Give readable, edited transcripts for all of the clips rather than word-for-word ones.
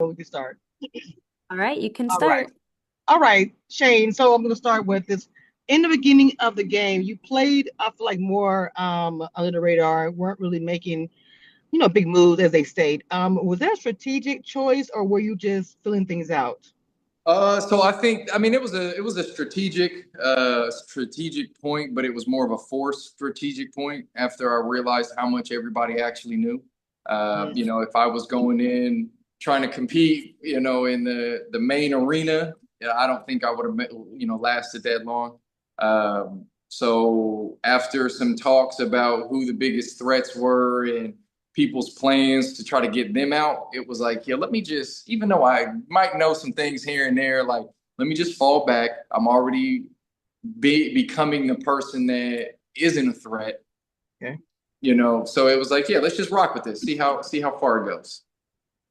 We can start. All right, you can All right. start. All right, Shane. So I'm going to start with this. In the beginning of the game, you played, I feel like, more under the radar, weren't really making, big moves as they state. Was that a strategic choice or were you just filling things out? So I think I mean it was a strategic point, but it was more of a forced strategic point after I realized how much everybody actually knew. Mm. If I was going in trying to compete, in the main arena, yeah, I don't think I would have lasted that long. So after some talks about who the biggest threats were and people's plans to try to get them out, it was like, yeah, let me just, even though I might know some things here and there, like, let me just fall back. I'm already becoming the person that isn't a threat, Okay. So it was like, yeah, let's just rock with this. See how far it goes.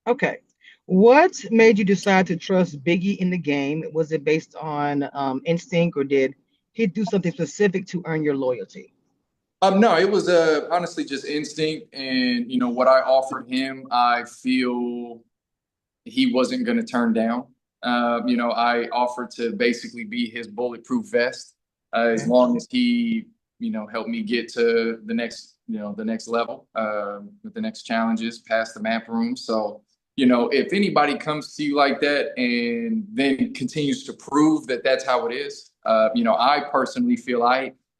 Okay. What made you decide to trust Biggie in the game? Was it based on instinct or did he do something specific to earn your loyalty? No, it was honestly just instinct, and what I offered him, I feel he wasn't going to turn down. I offered to basically be his bulletproof vest as Okay. long as he, helped me get to the next level with the next challenges past the map room. So, if anybody comes to you like that and then continues to prove that that's how it is, I personally feel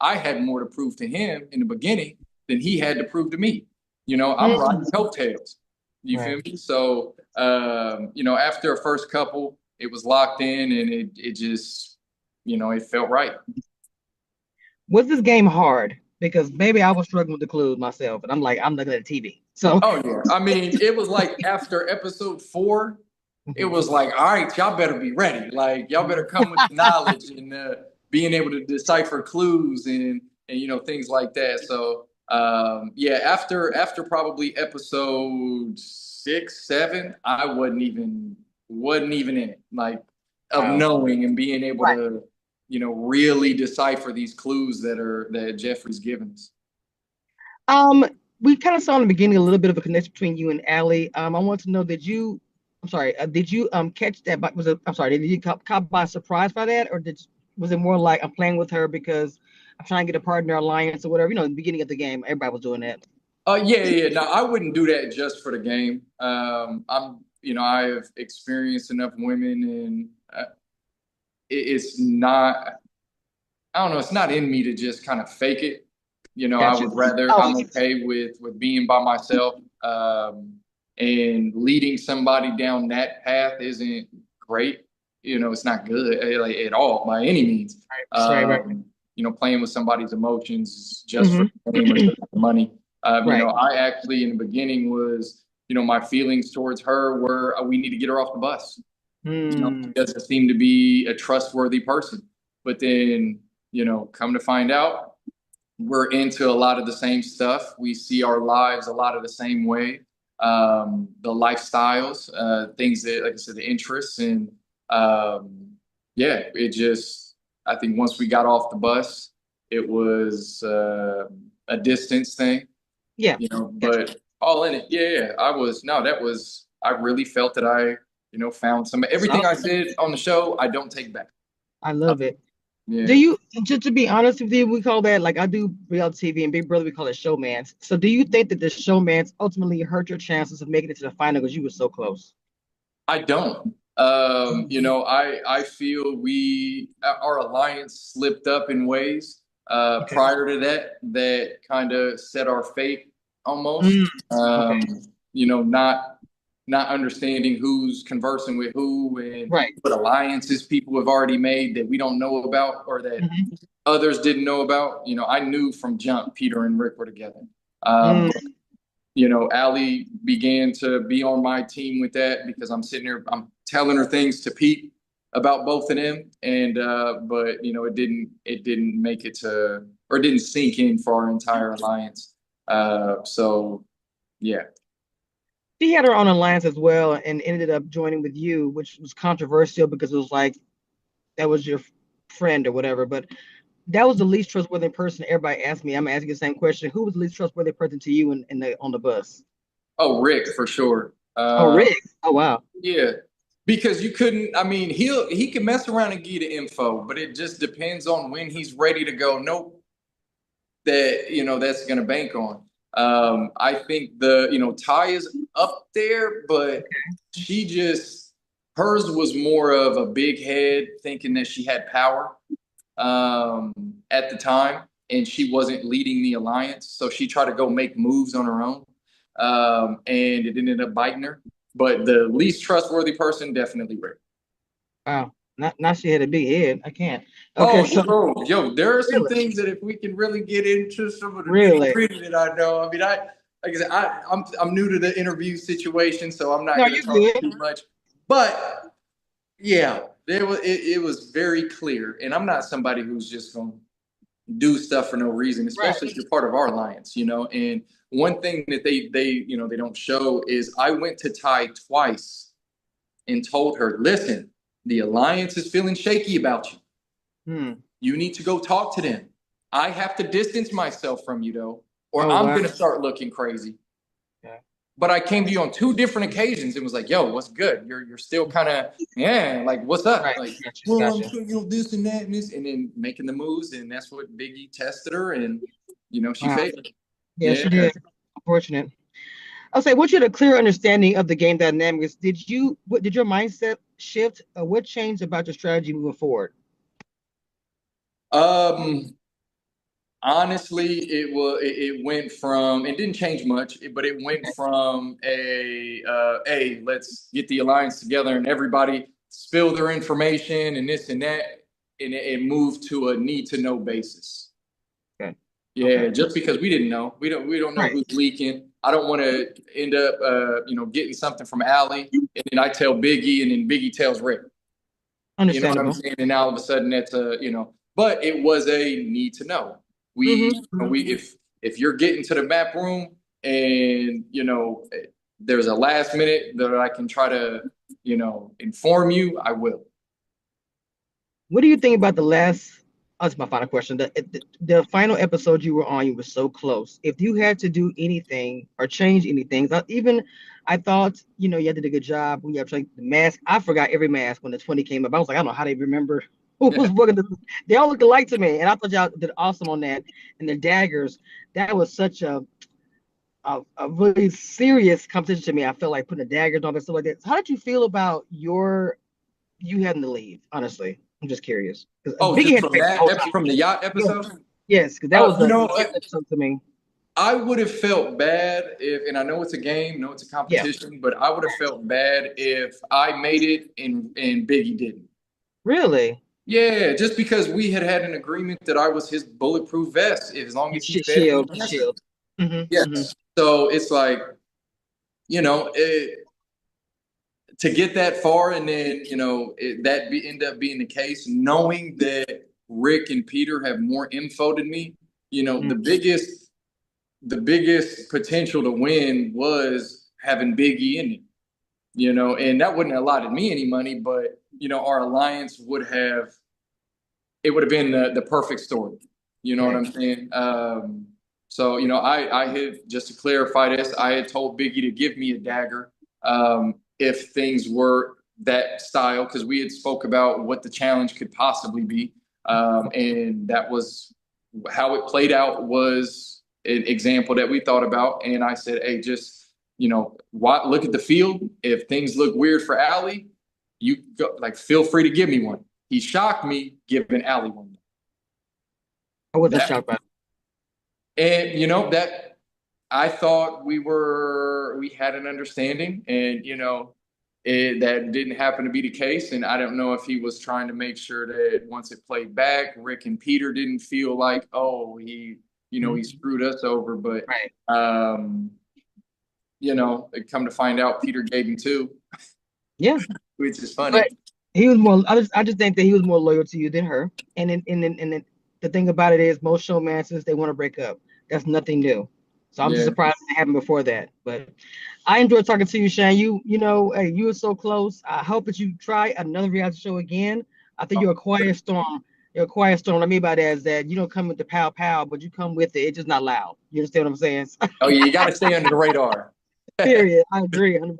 I had more to prove to him in the beginning than he had to prove to me. I'm riding Mm. coattails. You feel Right. me? So, after a first couple, it was locked in and it just, it felt right. Was this game hard? Because maybe I was struggling with the clues myself, and I'm like, I'm looking at the TV. So, Oh, yeah. I mean, it was like after episode 4, it mhm. was like, all right, y'all better be ready. Like, y'all better come with the knowledge and being able to decipher clues and things like that. So, yeah, after probably episode 6, 7, I wasn't even in it. Like, of Wow. knowing and being able Right. to, really decipher these clues that Jeffrey's given us. Um, we kind of saw in the beginning a little bit of a connection between you and Allie. I want to know, I'm sorry, did you catch that? But I'm sorry, did you caught by surprise by that, or was it more like I'm playing with her because I'm trying to get a partner alliance or whatever? In the beginning of the game, everybody was doing that. Yeah, yeah, yeah. No, I wouldn't do that just for the game. I have experienced enough women, and it's not. I don't know. It's not in me to just kind of fake it. I Gotcha. would rather. Oh, I'm okay with being by myself. And leading somebody down that path isn't great. It's not good like, at all by any means. right, right. Playing with somebody's emotions just for Hmm. the game or just for the money. Right. I actually in the beginning was, my feelings towards her were we need to get her off the bus. She Hmm. doesn't seem to be a trustworthy person. But then, come to find out, we're into a lot of the same stuff. We see our lives a lot of the same way. The lifestyles, things that, like I said, the interests, and yeah, it just. I think once we got off the bus, it was a distance thing, Yeah. Gotcha. but all in it. Yeah, yeah. I was no, that was. I really felt that I, found some. It's Everything I awesome. said on the show, I don't take back. I love it. Do Yeah. you, just to be honest with you, we call that, like I do reality TV and Big Brother, we call it showmance. So do you think that the showmance ultimately hurt your chances of making it to the final because you were so close? I don't. I feel our alliance slipped up in ways Okay. prior to that kind of set our fate Mm, almost. okay. Not understanding who's conversing with who and Right. what alliances people have already made that we don't know about or that Hmm. others didn't know about. I knew from jump Peter and Rick were together. Um, Mm, Allie began to be on my team with that because I'm sitting here, I'm telling her things to Pete about both of them, and but it didn't make it to, or it didn't sink in for our entire alliance. So yeah. she had her own alliance as well and ended up joining with you, which was controversial because it was like that was your friend or whatever. But that was the least trustworthy person. Everybody asked me. I'm asking the same question. Who was the least trustworthy person to you in the on the bus? Oh, Rick for sure. Oh, Uh, Rick. Oh, wow. yeah, because you couldn't. I mean, he can mess around and give you the info, but it just depends on when he's ready to go. Nope, that's going to bank on. I think Ty is up there, but she just hers was more of a big head, thinking that she had power um, at the time, and she wasn't leading the alliance, so she tried to go make moves on her own, and it ended up biting her. But the least trustworthy person, definitely Rick. Wow. Not she had a big head. I can't. Okay, Oh, so yo, there are some really, things that if we can really get into some of the nitty really. gritty that I know. I mean, like I said, I'm new to the interview situation, so I'm not No, going to you're talk good. too much. But yeah, it was very clear, and I'm not somebody who's just going to do stuff for no reason, Right. especially if you're part of our alliance. And one thing that they don't show is I went to Ty twice and told her, listen, the alliance is feeling shaky about you. Hmm. You need to go talk to them. I have to distance myself from you though, or Oh, I'm wow. gonna start looking crazy. Okay. But I came to you on two different occasions and was like, "Yo, what's good? You're still kind of like, what's up? Right. Like, Gotcha. well, I'm Gotcha. sure this and that and this, and then making the moves, and that's what Biggie tested her, and she Wow. failed. Yeah, Yeah. she did. Unfortunate. I'll say, once you had a clear understanding of the game dynamics, did your mindset shift? Or what changed about your strategy moving forward? Um. Honestly, it went from it didn't change much, but it went Okay. from hey, let's get the alliance together and everybody spill their information and this and that, and it moved to a need to know basis. Okay. Yeah, Okay. just because we don't know Right. who's leaking. I don't want to end up getting something from Allie, and then I tell Biggie, and then Biggie tells Rick. You know what I'm Understandable. saying? And now all of a sudden that's but it was a need to know. Mm-hmm. We if you're getting to the map room and there's a last minute that I can try to inform you, I will. What do you think about the last? Oh, that's my final question. The final episode you were on, you were so close. If you had to do anything or change anything, even I thought you had to do a good job when you have to the mask. I forgot every mask when the 20 came up. I was like, I don't know how they remember who was working. They all looked alike to me, and I thought y'all did awesome on that. And the daggers, that was such a really serious competition to me. I felt like putting the daggers on and stuff like that. So how did you feel about you having to leave? Honestly, I'm just curious because Oh, Biggie just had to from make the whole from the yacht time. episode. Yes, because that was You a know, intense episode to me. I would have felt bad if, and I know it's a game, know it's a Yeah, competition, but I would have felt bad if I made it and Biggie didn't. really. Yeah, just because we had an agreement that I was his bulletproof vest as long as he fed me Shield, the answer. shield. Mm-hmm. Yes. So it's like, to get that far and then, end up being the case, knowing that Rick and Peter have more info than me, Mm-hmm. the biggest potential to win was having Biggie in it, and that wouldn't have allotted me any money, but, our alliance it would have been the perfect story. You know what Right. I'm saying? So I had, just to clarify this, I had told Biggie to give me a dagger if things were that style, because we had spoke about what the challenge could possibly be, and that was how it played out. Was an example that we thought about, and I said, hey, just look at the field. If things look weird for Allie, you go, like, feel free to give me one. He shocked me giving Allie one. I wasn't That shocked by it. and that I thought we had an understanding, and that didn't happen to be the case. And I don't know if he was trying to make sure that once it played back, Rick and Peter didn't feel like, oh, he Mhm. screwed us over. But Right. um, it come to find out, Peter gave him two, Yeah, which is funny. but he was more. I just think that he was more loyal to you than her. And then the thing about it is, most showmasters they want to break up. That's nothing new. So I'm just Yeah. surprised it happened before that. But I enjoyed talking to you, Shane. Hey, you were so close. I hope that you try another reality show again. I think you're a quiet storm. You're a quiet storm. What I mean by that is that you don't come with the pow pow, but you come with it. It's just not loud. You understand what I'm saying? Oh, yeah, you got to stay under the radar. Period. I agree 100%.